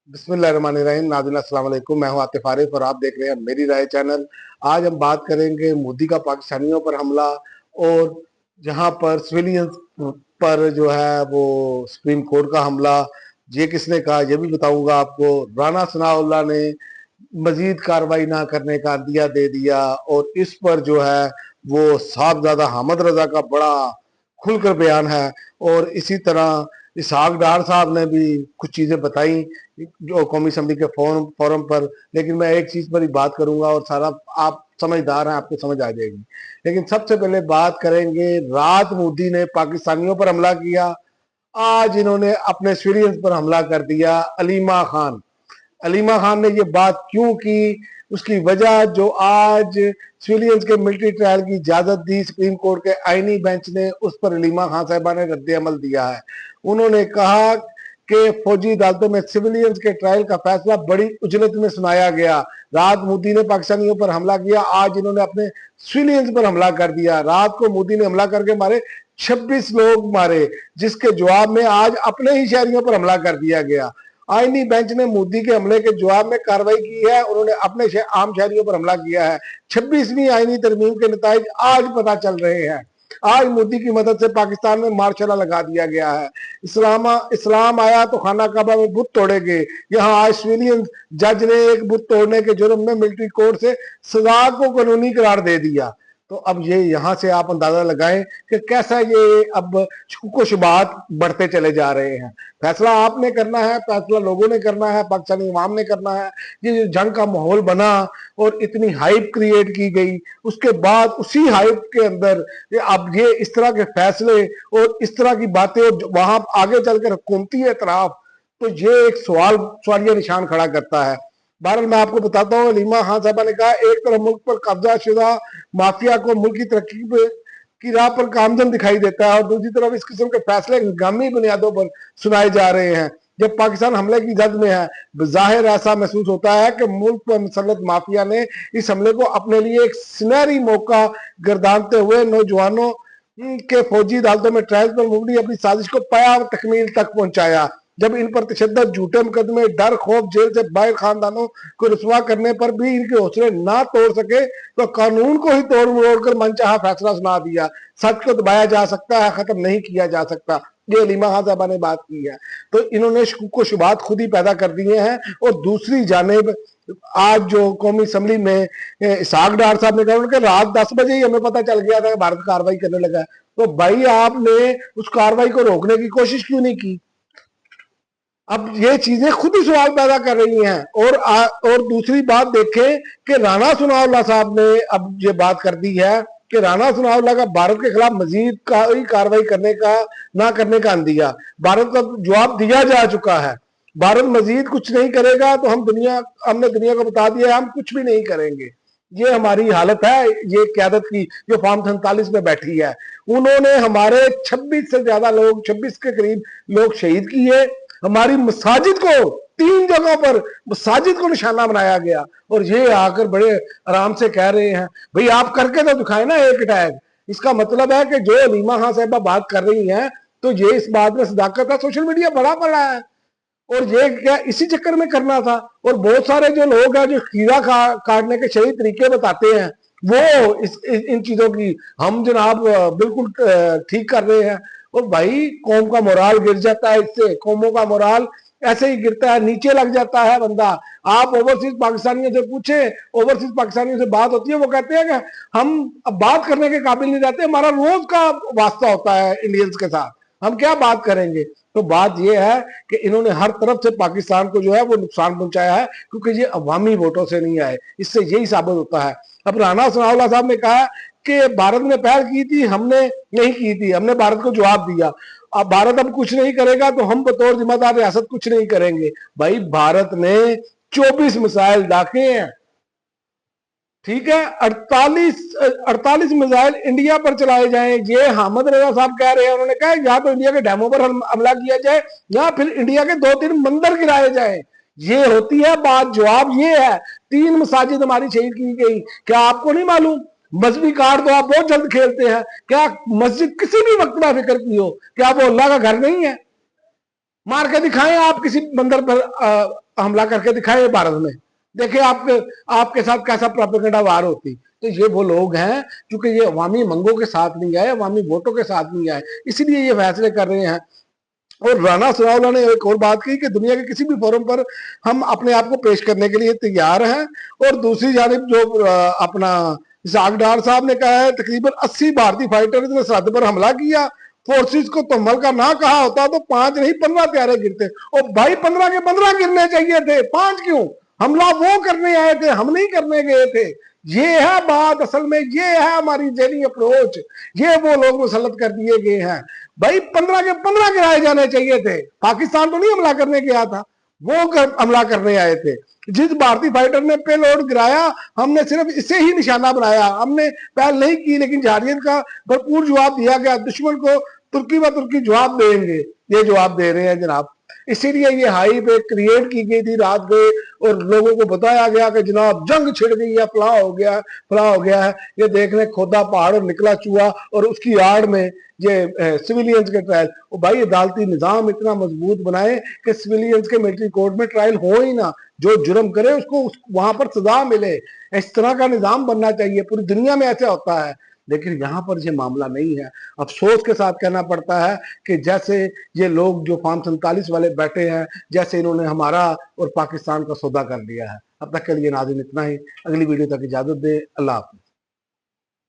बिस्मिल्लाहिर्रहमानिर्रहीम। नाज़रीन अस्सलाम वालेकुम। मैं हूं आतिफ आरिफ और आप देख रहे हैं मेरी राय चैनल। आज हम बात करेंगे मोदी का पाकिस्तानियों पर हमला और जहां पर सिविलियंस पर जो है वो सुप्रीम कोर्ट का हमला। ये किसने कहा ये भी बताऊंगा आपको। राना सनाउल्लाह ने मजीद कार्रवाई ना करने का दिया दे दिया और इस पर जो है वो साहबजादा हामिद रजा का बड़ा खुलकर बयान है। और इसी तरह इसहाक डार साहब ने भी कुछ चीजें बताई जो कौमी असम्बली के फोरम पर। लेकिन मैं एक चीज पर ही बात करूंगा और सारा आप समझदार हैं, आपको समझ आ जाएगी। लेकिन सबसे पहले बात करेंगे, रात मोदी ने पाकिस्तानियों पर हमला किया, आज इन्होंने अपने सिविलियंस पर हमला कर दिया। अलीमा खान ने ये बात क्यों की, उसकी वजह जो आज सिविलियंस के मिलिट्री ट्रायल की इजाजत दी सुप्रीम कोर्ट के आईनी बेंच ने, उस पर अलीमा खान साहिबा ने रद्द अमल दिया है। उन्होंने कहा कि फौजी अदालतों में सिविलियंस के ट्रायल का फैसला बड़ी उजलत में सुनाया गया। रात मोदी ने पाकिस्तानियों पर हमला किया, आज इन्होंने अपने सिविलियंस पर हमला कर दिया। रात को मोदी ने हमला करके मारे 26 लोग मारे, जिसके जवाब में आज अपने ही शहरियों पर हमला कर दिया गया। आईनी बेंच ने मोदी के हमले के जवाब में कार्रवाई की है, उन्होंने अपने आम शहरियों पर हमला किया है। 26वीं आईनी तरमीम के नताइज आज पता चल रहे हैं। आज मोदी की मदद से पाकिस्तान में मार्शल लगा दिया गया है। इस्लाम आया तो खाना काबा में बुत तोड़ेंगे। यहाँ आज सिविलियन जज ने एक बुत तोड़ने के जुर्म में मिलिट्री कोर्ट से सजा को कानूनी करार दे दिया। तो अब ये यहाँ से आप अंदाजा लगाएं कि कैसा ये अब शुबात बढ़ते चले जा रहे हैं। फैसला आपने करना है, फैसला लोगों ने करना है, पाकिस्तानी अवाम ने करना है। ये जो जंग का माहौल बना और इतनी हाइप क्रिएट की गई, उसके बाद उसी हाइप के अंदर अब ये इस तरह के फैसले और इस तरह की बातें और वहां आगे चलकर हुकूमती एतराफ, तो ये एक सवालिया निशान खड़ा करता है। बहरहाल मैं आपको बताता हूँ, अलीमा खान साहबा ने कहा एक तरफ मुल्क पर कब्जा शुदा माफिया को मुल्क की तरक्की की राह पर कामजन दिखाई देता है और दूसरी तरफ इस किस्म के फैसले हंगामी बुनियादों पर सुनाए जा रहे हैं। जब पाकिस्तान हमले की जद में है, जाहिर ऐसा महसूस होता है कि मुल्क पर मुसल्लत माफिया ने इस हमले को अपने लिए एक सुनहरी मौका गर्दानते हुए नौजवानों के फौजी अदालतों में ट्रायल पर मुबनी अपनी साजिश को पाया तकमील तक पहुंचाया। जब इन पर तशद्दुद, झूठे मुकदमे, डर, खौफ, जेल से बाहर खानदानों को रुसवा करने पर भी इनके हौसले ना तोड़ सके तो कानून को ही तोड़ मरोड़ कर मनचाहा फैसला सुना दिया। सच को दबाया जा सकता है, खत्म नहीं किया जा सकता। ये अलीमा खान साहबा ने बात की है। तो इन्होंने शुको शुबात खुद ही पैदा कर दिए हैं। और दूसरी जानिब आज जो कौमी असम्बली में इसहाक डार साहब ने कहा उनके रात 10 बजे ही हमें पता चल गया था कि भारत कार्रवाई करने लगा है। तो भाई आपने उस कार्रवाई को रोकने की कोशिश क्यों नहीं की? अब ये चीजें खुद ही सवाल पैदा कर रही हैं। और दूसरी बात देखें कि राना सनाउल्लाह साहब ने अब ये बात कर दी है कि राना सनाउल्लाह का भारत के खिलाफ मजीद कार्रवाई करने का ना करने का अंदिया। भारत का जवाब दिया जा चुका है, भारत मजीद कुछ नहीं करेगा तो हमने दुनिया को बता दिया हम कुछ भी नहीं करेंगे। ये हमारी हालत है, ये क्यादत की जो फॉर्म 47 में बैठी है। उन्होंने हमारे 26 से ज्यादा लोग, 26 के करीब लोग शहीद किए। हमारी मसाजिद को 3 जगहों पर मसाजिद को निशाना बनाया गया और ये आकर बड़े आराम से कह रहे हैं भाई आप करके तो दिखाए ना एक अटैक। इसका मतलब है कि जो अलीमा खान साहिबा बात कर रही हैं तो ये इस बात में सदाकत है। सोशल मीडिया बड़ा पड़ा है और ये क्या इसी चक्कर में करना था। और बहुत सारे जो लोग हैं जो खीरा काटने के सही तरीके बताते हैं वो इन चीजों की हम जनाब बिल्कुल ठीक कर रहे हैं। और भाई कौम का मोराल गिर जाता है, इससे कौमों का मोराल ऐसे ही गिरता है, नीचे लग जाता है बंदा। आप ओवरसीज पाकिस्तानियों से पूछे, ओवरसीज पाकिस्तानियों से बात होती है, वो कहते हैं कि हम अब बात करने के काबिल नहीं रहते, हमारा रोज का वास्ता होता है इंडियंस के साथ, हम क्या बात करेंगे। तो बात यह है कि इन्होंने हर तरफ से पाकिस्तान को जो है वो नुकसान पहुंचाया है क्योंकि ये अवामी वोटों से नहीं आए। इससे यही साबित होता है। अब राना सनाउल्लाह साहब ने कहा कि भारत ने पहल की थी, हमने नहीं की थी, हमने भारत को जवाब दिया। अब भारत अब कुछ नहीं करेगा तो हम बतौर जिम्मेदार रियासत कुछ नहीं करेंगे। भाई भारत ने 24 मिसाइल दागे हैं, ठीक है, 48 मिसाइल इंडिया पर चलाए जाए। ये हामिद रजा साहब कह रहे हैं, उन्होंने कहा या तो इंडिया के डैमों पर हमला किया जाए या फिर इंडिया के 2-3 मंदिर गिराए जाए। ये होती है बात। जवाब ये है 3 मसाजिद हमारी शहीद की गई। क्या आपको नहीं मालूम? मजहबी कार्ड तो आप बहुत जल्द खेलते हैं। क्या मस्जिद किसी भी वक्त में फिक्र की हो? क्या वो अल्लाह का घर नहीं है? मार के दिखाएं, आप किसी बंदर पर हमला करके दिखाएं भारत में, देखिए आपके साथ कैसा प्रोपेगेंडा वार होती। तो ये वो लोग हैं, क्योंकि ये अवामी मंगों के साथ नहीं आए, अवामी वोटों के साथ नहीं आए, इसीलिए ये फैसले कर रहे हैं। और राणा सनाउल्लाह ने एक और बात कही कि दुनिया के किसी भी फोरम पर हम अपने आप को पेश करने के लिए तैयार हैं। और दूसरी जानिब जो अपना इसाक डार साहब ने कहा है तकरीबन 80 भारतीय फाइटर्स ने सरहद पर हमला किया, फोर्सेस को तो मल का ना कहा होता तो 5 नहीं 15 प्यारे गिरते। और भाई 15 के 15 गिरने चाहिए थे, 5 क्यों? हमला वो करने आए थे, हम नहीं करने गए थे। ये है बात, असल में ये है हमारी जेनी अप्रोच। ये वो लोग मुसलत कर दिए गए हैं। भाई 15 के 15 गिराए जाने चाहिए थे। पाकिस्तान तो नहीं हमला करने गया था, वो हमला करने आए थे। जिस भारतीय फाइटर ने पेलोड गिराया, हमने सिर्फ इसे ही निशाना बनाया, हमने पहल नहीं की, लेकिन जहारियत का भरपूर जवाब दिया गया। दुश्मन को तुर्की व तुर्की जवाब देंगे, ये जवाब दे रहे हैं जनाब। इसीलिए ये हाइप क्रिएट की गई थी रात को, और लोगों को बताया गया कि जनाब जंग छिड़ गई है, फलां हो गया, फलां हो गया है। ये देखने खोदा पहाड़ और निकला चूहा, और उसकी आड़ में ये सिविलियंस के ट्रायल। और भाई अदालती निजाम इतना मजबूत बनाए कि सिविलियंस के मिलिट्री कोर्ट में ट्रायल हो ही ना, जो जुर्म करे उसको वहां पर सजा मिले। इस तरह का निजाम बनना चाहिए, पूरी दुनिया में ऐसे होता है, लेकिन यहाँ पर ये मामला नहीं है। अफसोस के साथ कहना पड़ता है कि जैसे ये लोग जो फॉर्म 47 वाले बैठे हैं, जैसे इन्होंने हमारा और पाकिस्तान का सौदा कर लिया है। अब तक के लिए नाज़रीन इतना ही, अगली वीडियो तक इजाजत दें, अल्लाह हाफ़िज़।